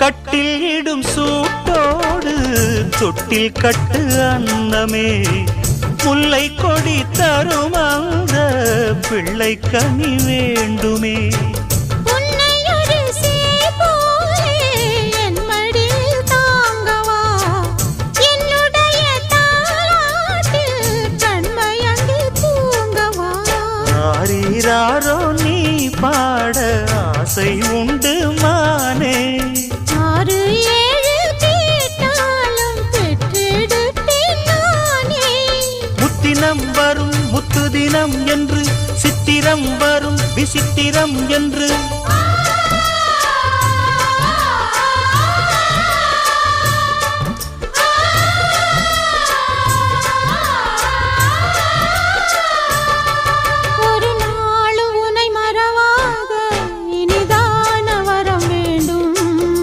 கட்டில் இடும் சூட்டோடு தொட்டில் கட்டு அன்னமே முல்லை கொடி தரும் அந்த பிள்ளை கனி வேண்டுமே நீ பாட ஆசை உண்டு மானே 6 7 கேட்டாலும் பெற்றெடுப்பேன் நானே முத்தினம் வரும் முத்து தினம் என்று சித்திரம் வரும் விசித்திரம் என்று